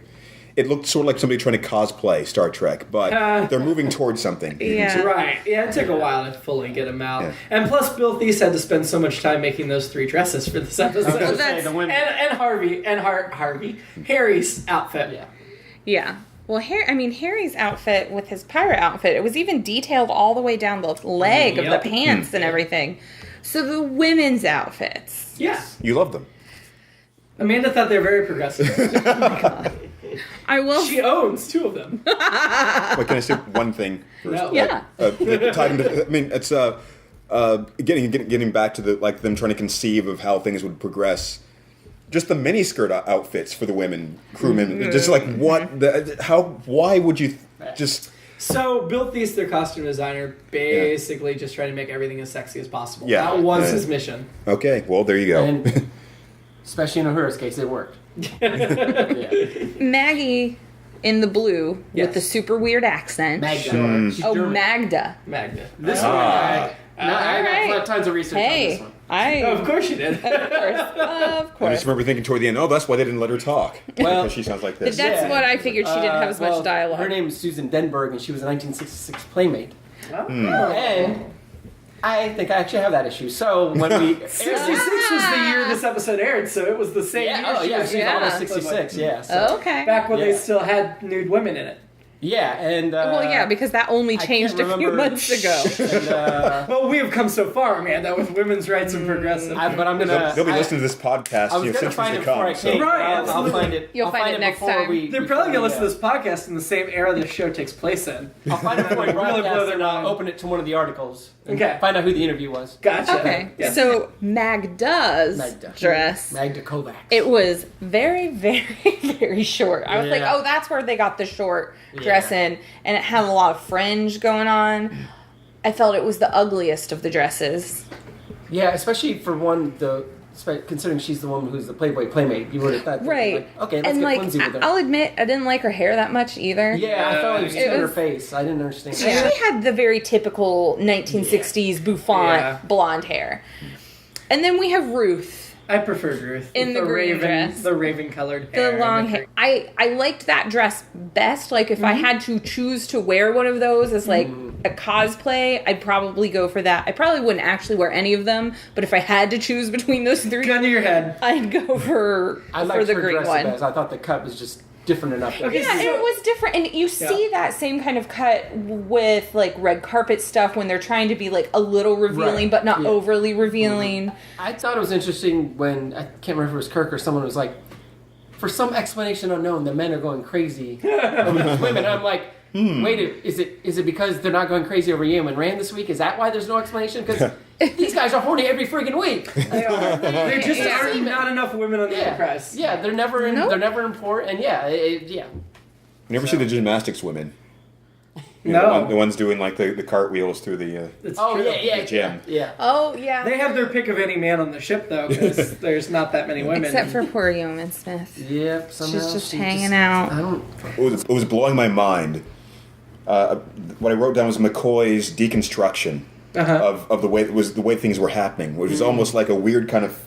it looked sort of like somebody trying to cosplay Star Trek, but they're moving towards something. Yeah. Right. Yeah, it took a while to fully get him out. Yeah. And plus, Bill Thies had to spend so much time making those 3 dresses for this episode. I was gonna say, that's- the women. and Harry's outfit. Yeah. Yeah. Well, Harry's outfit with his pirate outfit, it was even detailed all the way down the leg of Yep. the pants and everything. So the women's outfits. Yeah. You love them. Amanda thought they were very progressive. I will. She owns 2 of them. Wait, can I say one thing first? No. Yeah. Tied into, it's getting back to them trying to conceive of how things would progress. Just the miniskirt outfits for the women crewmen. Just like why would you just? So, Bill Thies, their costume designer, basically just tried to make everything as sexy as possible. Yeah. That was Yeah. his mission. Okay, well there you go. And especially in Uhura's case, it worked. Yeah. Maggie in the blue Yes. with the super weird accent. Magda. She's Oh, German. Magda. Magda. This one, I Alright. got tons of research on Hey, this one. Of course you did. Of I course. just remember thinking toward the end, that's why they didn't let her talk. Well, because she sounds like this. That's Yeah. what I figured. She didn't have as much well, dialogue. Her name is Susan Denberg, and she was a 1966 Playmate. Oh. And I think I actually have that issue. So when we 66 was the year this episode aired, so it was the same year. yeah, she was she's Yeah. almost 66. Yeah. So, Okay. Back when they Yeah. still had nude women in it. Yeah, and Well, yeah, because that only I changed can't a few remember- months ago. and, Well, we have come so far, Amanda, with women's rights and progressive. but I'm gonna. They'll be listening to this podcast. I was gonna centuries find to it before I come. So. came. Right, I'll absolutely. find it. You'll I'll find it next before time. We, They're probably going to listen to this podcast in the same era this show takes place in. I'll find it before we Really blow broadcast their and mind. open it to one of the articles. And Okay. Find out who the interview was. Gotcha. Okay, Yeah. so Magda's Magda. dress, Magda Kovacs. it was very, very, very short. I was like, Yeah. oh, that's where they got the short dress Yeah. in, and it had a lot of fringe going on. I felt it was the ugliest of the dresses. Yeah, especially for one, considering she's the woman who's the Playboy playmate, you would have thought, Right. Like, okay, let's and get like, Lindsay with her. I'll admit, I didn't like her hair that much either. Yeah, I felt it was too It in her was- face. I didn't understand. She had the very typical 1960s bouffant Yeah. blonde hair. And then we have Ruth. I preferred Ruth. In with the green dress. The raven colored The hair. and long gr- hair. I liked that dress best. Like, if I had to choose to wear one of those as, like, a cosplay, I'd probably go for that. I probably wouldn't actually wear any of them, but if I had to choose between those three, Gun to your head. I'd go for liked the her green dress one. the best. I thought the cut was just different enough. Okay, Yeah, so- it was different, and you see that same kind of cut with like red carpet stuff when they're trying to be like a little revealing, Right, but not yeah. overly revealing. I thought it was interesting when, I can't remember if it was Kirk or someone was like, for some explanation unknown, the men are going crazy over these women. I'm like, wait, is it because they're not going crazy over Yeoman Rand this week? Is that why there's no explanation? Because these guys are horny every friggin' week. There just Yeah. are not enough women on the Enterprise. Yeah, they're never in. Nope. They're never in port, and yeah. You never see the gymnastics women. You No. know, the ones doing like the cartwheels through the. It's Oh true. yeah, The gym. yeah. Oh yeah, They have their pick of any man on the ship, though, because there's not that many women. except for poor Yeoman Smith. Yep. Somehow She's just she hanging out. I don't. It was blowing my mind. What I wrote down was McCoy's deconstruction of the way things were happening, which was almost like a weird kind of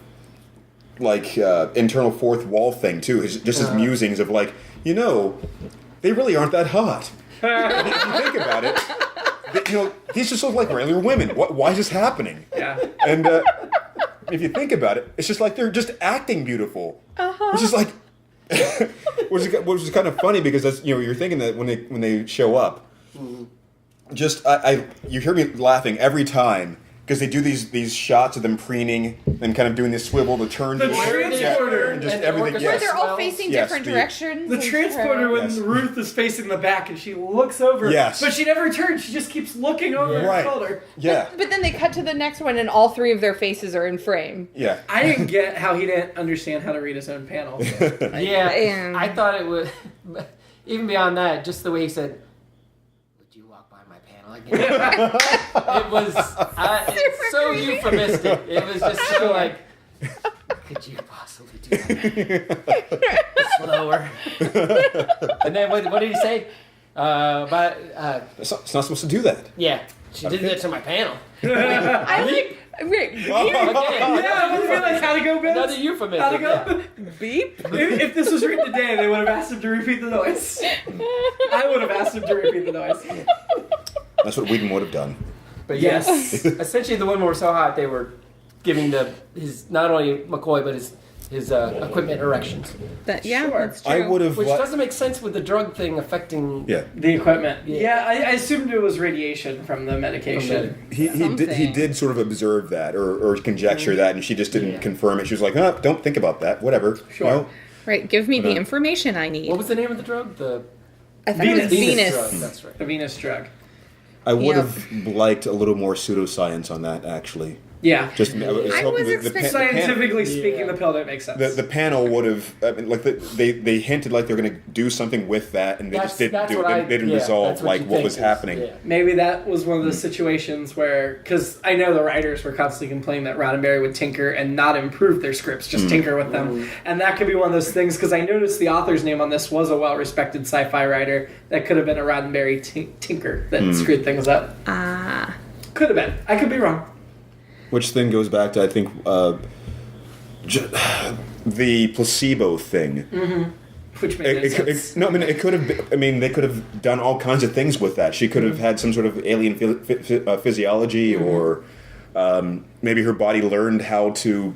like internal fourth wall thing too. Just his musings of like, they really aren't that hot. If you think about it, these just look like regular women. Why is this happening? Yeah. And if you think about it, it's just like they're just acting beautiful. It's just like, which is kind of funny because that's, you're thinking that when they show up, just you hear me laughing every time because they do these shots of them preening and kind of doing this swivel, the turns, The and transporter. and just And the everything. orchestra. Where Yes. they're all Well, facing yes, different the- directions. The and transporter when Yes. Ruth is facing the back and she looks over, Yes. but she never turns. She just keeps looking over her Right. shoulder. Yeah. But then they cut to the next one, and all three of their faces are in frame. Yeah. I didn't get how he didn't understand how to read his own panel. Yeah, And- I thought it would. Even beyond that, just the way he said, "Would you walk by my panel again?" It was it's so creepy. euphemistic. It was just so like, could you possibly do that? Slower. And then what did he say? It's not supposed to do that. Yeah, she did that to my panel. I like. Wait, Again, Yeah, I feel like how to go, another Vince? euphemism. How to yeah. go? beep. If this was written today, they would have asked him to repeat the noise. I would have asked him to repeat the noise. That's what Whedon would have done. But Yes. yes, essentially the women were so hot they were giving his not only McCoy but his equipment erections, Yeah, Sure. that's true. I would have. which doesn't make sense with the drug thing affecting. Yeah. The equipment. Yeah. Yeah, I assumed it was radiation from the medication. He did Something. sort of observe that or conjecture that, and she just didn't confirm it. She was like, don't think about that. Whatever. Sure. No. Right, give me the No. information I need. What was the name of the drug? The I thought it was Venus. drug. Venus. That's right. The Venus drug. I would Yep. have liked a little more pseudoscience on that, actually. Yeah. Just I was expecting- Scientifically Yeah. speaking, the pill didn't make sense. the panel would have they hinted like they're going to do something with that, and they just didn't do it. They didn't resolve that's like you what think was is- happening. yeah. Maybe that was one of the situations where, because I know the writers were constantly complaining that Roddenberry would tinker and not improve their scripts, just tinker with them. And that could be one of those things, because I noticed the author's name on this was a well-respected sci-fi writer. That could have been a Roddenberry tinker that screwed things up. Could have been. I could be wrong. Which then goes back to I think the placebo thing. Which made no sense. It could have. They could have done all kinds of things with that. She could have had some sort of alien physiology, or maybe her body learned how to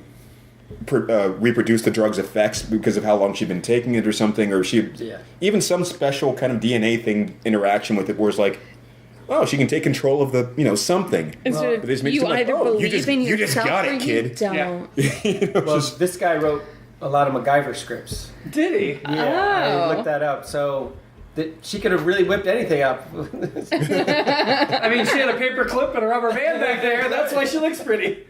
reproduce the drug's effects because of how long she'd been taking it or something, or even some special kind of DNA thing interaction with it, where it's like, oh, she can take control of the something. Instead of, you either believe in you just yourself got or it, you kid. don't. Well, this guy wrote a lot of MacGyver scripts. Did he? Yeah, I looked that up. So she could have really whipped anything up. I mean, she had a paper clip and a rubber band back there. That's why she looks pretty.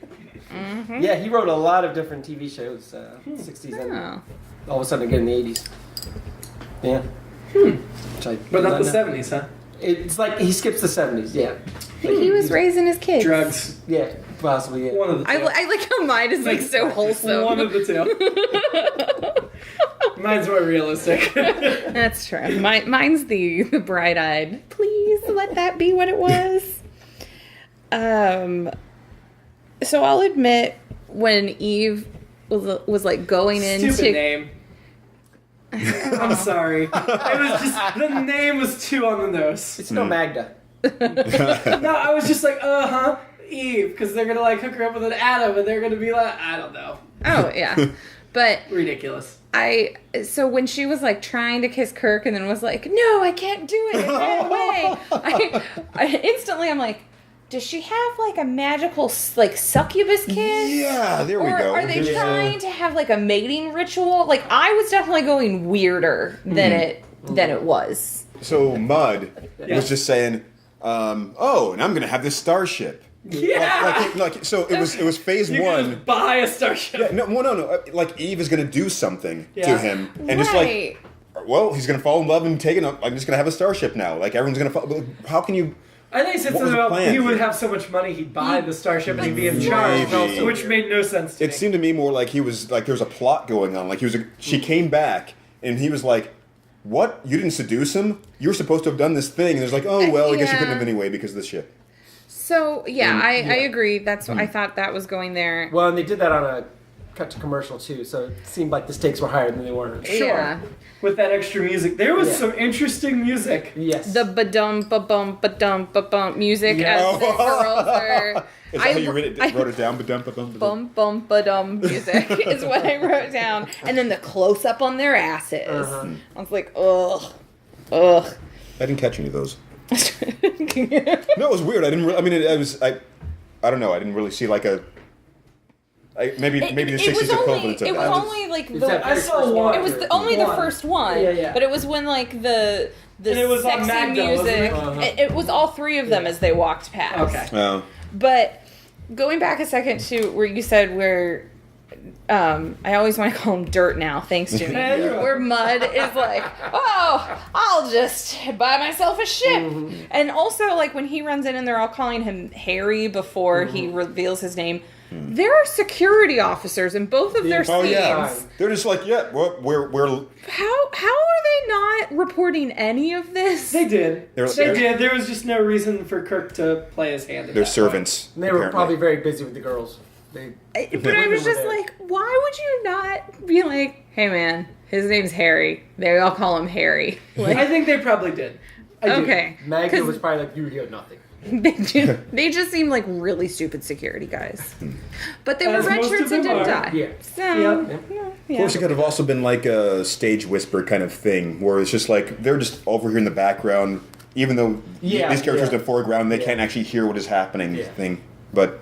Mm-hmm. Yeah, he wrote a lot of different TV shows, 60s and all of a sudden again in the 80s. Yeah. But not the 70s, huh? It's like he skips the 70s, yeah. He was raising his kids. Drugs. Yeah, possibly, yeah. One of the two. I like how mine is like so wholesome. One of the two. Mine's more realistic. That's true. Mine's the bright-eyed. Please let that be what it was. So I'll admit, when Eve was like going into Stupid name. I'm sorry. It was just the name was too on the nose. It's no Magda. No, I was just like, Eve, because they're gonna like hook her up with an Adam, and they're gonna be like, I don't know, oh yeah, but ridiculous. So when she was like trying to kiss Kirk and then was like, no, I can't do it, it ran away. I instantly I'm like, does she have like a magical like succubus kiss? Yeah, there we or go. Are they trying to have like a mating ritual? Like I was definitely going weirder than it was. So Mud was just saying, oh, and I'm gonna have this starship. Yeah. So it was phase You one. can just buy a starship. Yeah, no. Like Eve is gonna do something to him, and just Right. like, well, he's gonna fall in love and take it. I'm just gonna have a starship now. Like everyone's gonna fall. How can you? I think he said What was something the about plan? he would have so much money he'd buy the starship and he'd be in charge, Maybe. which made no sense to me. It seemed to me more like he was like there was a plot going on. Like she came back and he was like, "What? You didn't seduce him? You were supposed to have done this thing." And there's like, "Oh well, I guess you couldn't have anyway because of the ship." So yeah, I agree. That's what I thought that was going there. Well, and they did that on a cut to commercial too, so it seemed like the stakes were higher than they were. Sure. Yeah. With that extra music. There was some interesting music. Yes. The ba-dum ba-bum music as the girls are. Is that how you wrote it down? Bum bum ba-dum music is what I wrote down, and then the close up on their asses. I was like, ugh. I didn't catch any of those. No, it was weird. I didn't. I don't know. I didn't really see like a. Maybe the 60s equivalent of it was that. only like I saw one. It was only the first one. Yeah. But it was when like the And it was on sexy Magda, wasn't music. It was all three of them as they walked past. Okay. Oh. But going back a second to where you said where I always want to call him Dirt now, thanks Jimmy. Where Mud is like, oh, I'll just buy myself a ship. And also like when he runs in and they're all calling him Harry before he reveals his name. There are security officers in both of their scenes. Oh yeah, they're just like, yeah, we're How are they not reporting any of this? They did. They're- They did. There was just no reason for Kirk to play his hand. they're servants. And they were apparently. probably very busy with the girls. But I was just like, why would you not be like, hey man, his name's Harry. They all call him Harry. Like, I think they probably did. I do. okay. Magda 'Cause was probably like, you hear nothing. They just seem like really stupid security guys. But they were As red most shirts of and them didn't are. die. Yeah. So, Of course, it could have also been like a stage whisper kind of thing, where it's just like they're just over here in the background, even though these characters in the foreground, they can't actually hear what is happening. Thing, but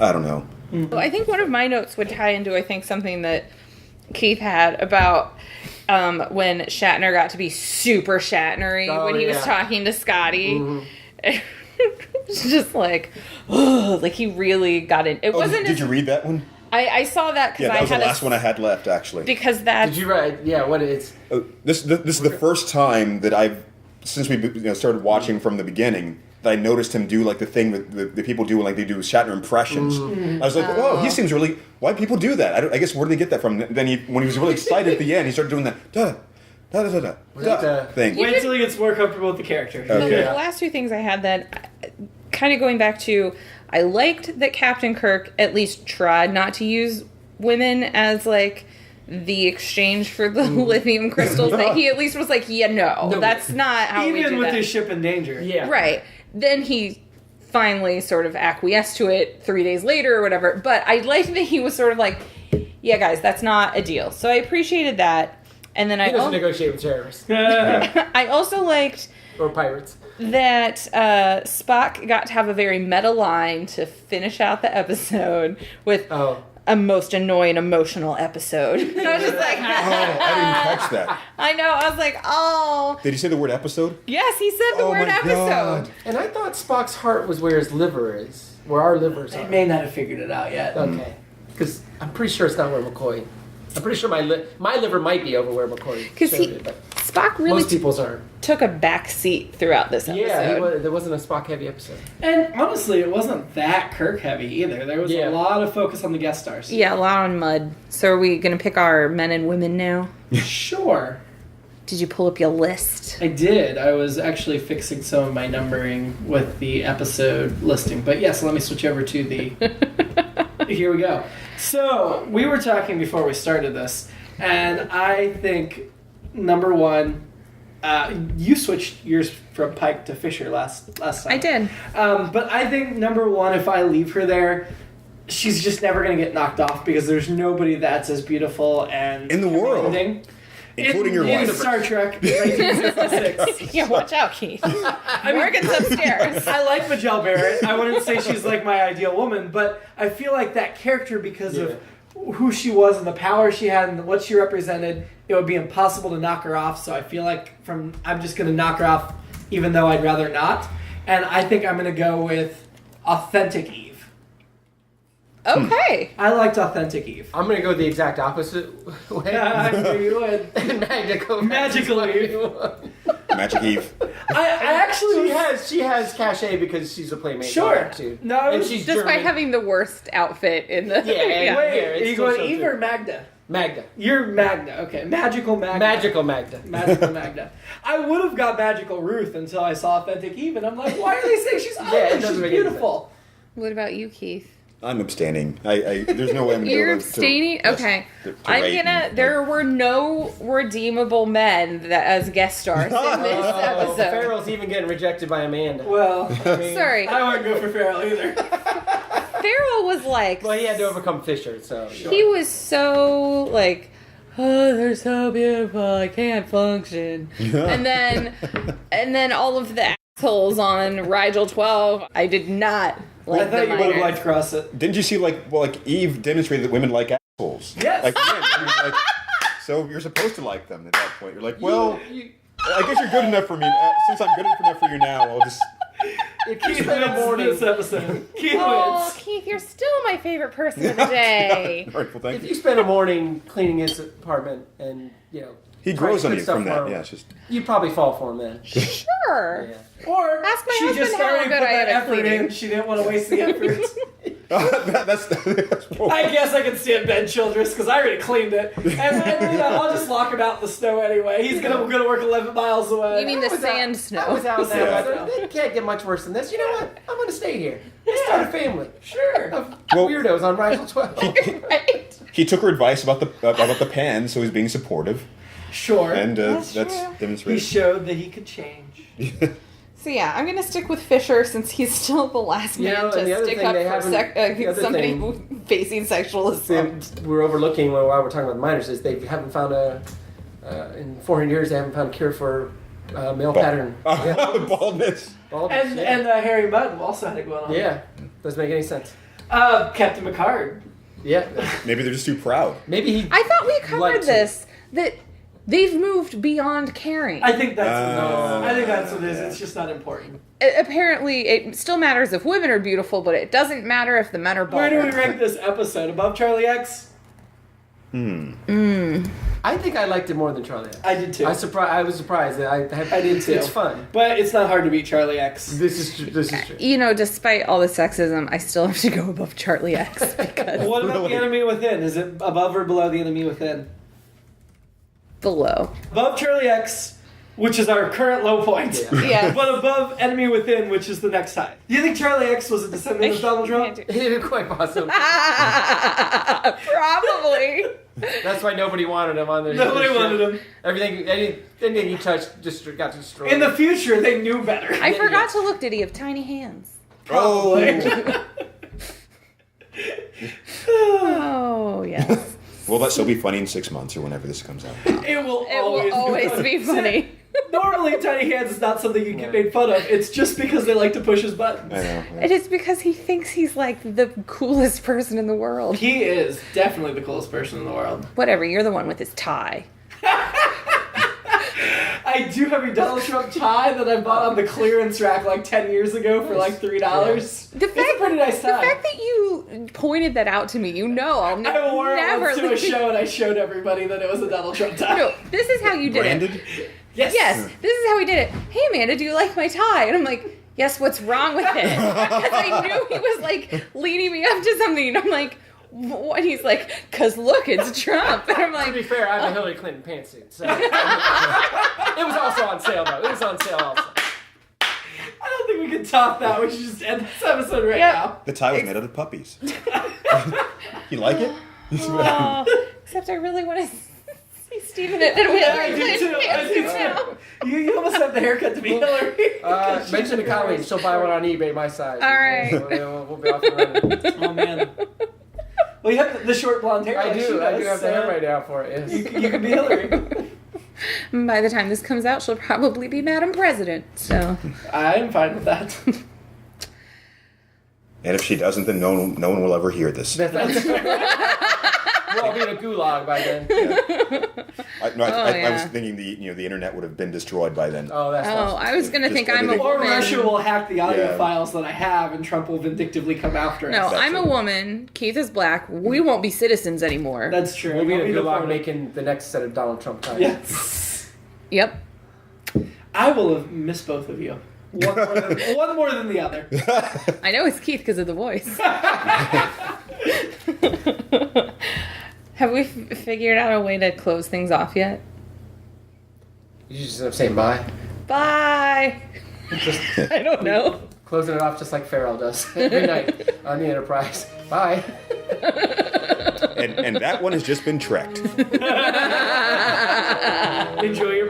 I don't know. So I think one of my notes would tie into, I think, something that Keith had about when Shatner got to be super Shatnery when he was talking to Scotty. It's just like, ugh, like he really got it. It wasn't. Did you read that one? I saw that because Yeah, that I was had the last one I had left, actually. because that's Did you write? Yeah, what it's. This is the first time that I've, since we started watching from the beginning, that I noticed him do like the thing that the people do when like they do Shatner impressions. I was like, oh, he seems really. Why do people do that? I guess where did they get that from? Then when he was really excited at the end, he started doing that thing. Wait till he gets more comfortable with the character. Okay. The last two things I had that kind of going back to, I liked that Captain Kirk at least tried not to use women as like the exchange for the lithium crystals. That he at least was like, yeah, no, that's not how we Even do with that. his ship in danger. Yeah. Right. Then he finally sort of acquiesced to it 3 days later or whatever. But I liked that he was sort of like, yeah, guys, that's not a deal. So I appreciated that. And then He doesn't negotiate with terrorists I also liked or pirates. that Spock got to have a very meta line to finish out the episode with a most annoying emotional episode. And I was just like, Oh, I didn't catch that. I know. I was like, oh. Did he say the word episode? Yes, he said the Oh word my episode. God. And I thought Spock's heart was where his liver is, where our livers They are. may not have figured it out yet. Okay, because I'm pretty sure it's not where McCoy. I'm pretty sure my liver might be over where McCoy. Because showed it, but Spock really most people's aren't. took a back seat throughout this episode. Yeah, there wasn't a Spock heavy episode. And honestly, it wasn't that Kirk heavy either. There was Yeah. a lot of focus on the guest stars. Yeah, a lot on mud. So are we going to pick our men and women now? Sure. Did you pull up your list? I did. I was actually fixing some of my numbering with the episode listing. But yes, let me switch over to the... Here we go. So, we were talking before we started this, and I think, number one, you switched yours from Pike to Fisher last time. I did. But I think, number one, if I leave her there, she's just never going to get knocked off because there's nobody that's as beautiful and In the world. commanding. Including your in wife. Star Trek 1966. Yeah, watch out, Keith. Morgan's upstairs. I like Majel Barrett. I wouldn't say she's like my ideal woman, but I feel like that character, because of who she was and the power she had and what she represented, it would be impossible to knock her off. So I feel like I'm just going to knock her off, even though I'd rather not. And I think I'm going to go with Authentic Eve. Okay. I liked Authentic Eve. I'm gonna go the exact opposite way. I knew you would. And Magda go Magical Eve. Magic Eve. I actually she has cachet because she's a playmate. Sure. Too. No, and she's Despite German. having the worst outfit in the... Yeah, Wait, it's are you still going so Eve true. or Magda? Magda. You're Magda. Okay, Magical Magda. Magical Magda. Magical Magda. I would have got Magical Ruth until I saw Authentic Eve, and I'm like, why are they saying she's ugly? Yeah, it She's doesn't make any beautiful. What about you, Keith? I'm abstaining. There's no way I'm going to You're go abstaining? to Okay. to I'm rate gonna... and- There were no redeemable men that as guest stars in this Oh, episode. Farrell's even getting rejected by Amanda. Well, Sorry. I wouldn't go for Farrell either. Farrell was like... Well, he had to overcome Fisher, so. He was so like, oh, they're so beautiful, I can't function. and then all of the assholes on Rigel 12, I did not like I thought you would have minors. liked Cross it. Didn't you see like Eve demonstrated that women like assholes? Yes. Like, yeah, and you're like, so you're supposed to like them at that point. You're like, well, You- I guess you're good enough for me. Since I'm good enough for you now, I'll just. if you Keith spend a wins morning, this episode. Keith Oh, wins. Keith, you're still my favorite person of the day. All right, well, thank if you. you spend a morning cleaning his apartment and He try grows to on cook you stuff from for that. him, Yeah, it's just. you'd probably fall for him then. Sure. Yeah. Or Ask my she husband just how already good put I am that at effort cleaning. in. She didn't want to waste the effort. that's I guess I can stand Ben Childress because I already cleaned it. And you know, I'll just lock him out in the snow anyway. He's gonna work 11 miles away. You mean the That was sand out- snow? That was out there. Yeah. It can't get much worse than this. You know what? I'm going to stay here. Let's start a family Sure. of Well- weirdos on Rigel 12. Right. He took her advice about the pan, so he's being supportive, Sure. and That's that's true. He demonstrated. showed that he could change. So yeah, I'm gonna stick with Fisher since he's still the last You man know, and the to other stick thing up they for haven't- the other somebody thing- facing sexual assault. We're overlooking while we're talking about the minors is they haven't found in 400 years they haven't found a cure for male pattern. Baldness. Baldness, And yeah. Harry Mudd also had it going on. Yeah, doesn't make any sense. Captain Picard. Yeah, Maybe they're just too proud. maybe he. I thought we covered liked this that they've moved beyond caring. I think that's what it is. yeah. It's just not important. Apparently, it still matters if women are beautiful, but it doesn't matter if the men are Where do we bald. rank this episode? Above Charlie X? I think I liked it more than Charlie. X. I did too. I was surprised. I did too. It's fun. But it's not hard to beat Charlie X. This is true. You know, despite all the sexism, I still have to go above Charlie X because What about Really? the enemy within? Is it above or below the enemy within? below. Above Charlie X, which is our current low point. Yeah. Yeah. But above enemy within, which is the next high. Do you think Charlie X was a descendant of Donald Trump? Quite possible. Probably. That's why nobody wanted him on their. Nobody their wanted ship. him. Anything he touched just got destroyed. In the future, they knew better. I forgot to look. Did he have tiny hands? Probably. Oh, yes. Will that still be funny in 6 months or whenever this comes out? It will It will always be funny. Normally, tiny hands is not something you get made fun of. It's just because they like to push his buttons. I know. It is because he thinks he's like the coolest person in the world. He is definitely the coolest person in the world. Whatever, you're the one with his tie. I do have a Donald Trump tie that I bought on the clearance rack like 10 years ago for like $3. It's a pretty nice The tie. fact that you pointed that out to me, you know I'll I wore it never once to a leave. show and I showed everybody that it was a Donald Trump tie. No, this is how you did Branded? it. Yes. Yes, this is how we did it. Hey Amanda, do you like my tie? And I'm like, yes, what's wrong with it? Because I knew he was like leading me up to something. And I'm like, what? He's like, because look, it's Trump. And I'm To be like, fair, I have a Hillary Clinton pantsuit, so it was also on sale though. It was on sale also. I don't think we can top that. We should just end this episode right Yep. now. The tie was made out of puppies. You like it? oh, except I really want to see Steven at Yeah, I do too. I do now. too. You almost have the haircut to be Hillary. Mention to Colleen, she'll buy one on eBay my size. All right. We'll be off and running. Oh man. Well, you have the short blonde hair. I like she do does, have the hair right now for it. Yes. You can be Hillary. By the time this comes out, she'll probably be Madam President. So I'm fine with that. And if she doesn't, then no one will ever hear this. We'll all be in a gulag by then. I yeah. was thinking the internet would have been destroyed by then. Oh, that's awesome. I was gonna Just think I'm a everything. Or woman. Russia will hack the audio Yeah. files that I have, and Trump will vindictively come after us. No, That's I'm a it. woman. Keith is black. We won't be citizens anymore. That's true. We'll be in a I'll gulag deported. making the next set of Donald Trump ties. Yes. Yep. I will have missed both of you. One more than the other. I know it's Keith because of the voice. Have we figured out a way to close things off yet? You just end up saying bye. Bye. Just I don't know. closing it off just like Farrell does every night on the Enterprise. Bye. And that one has just been trekked. Enjoy your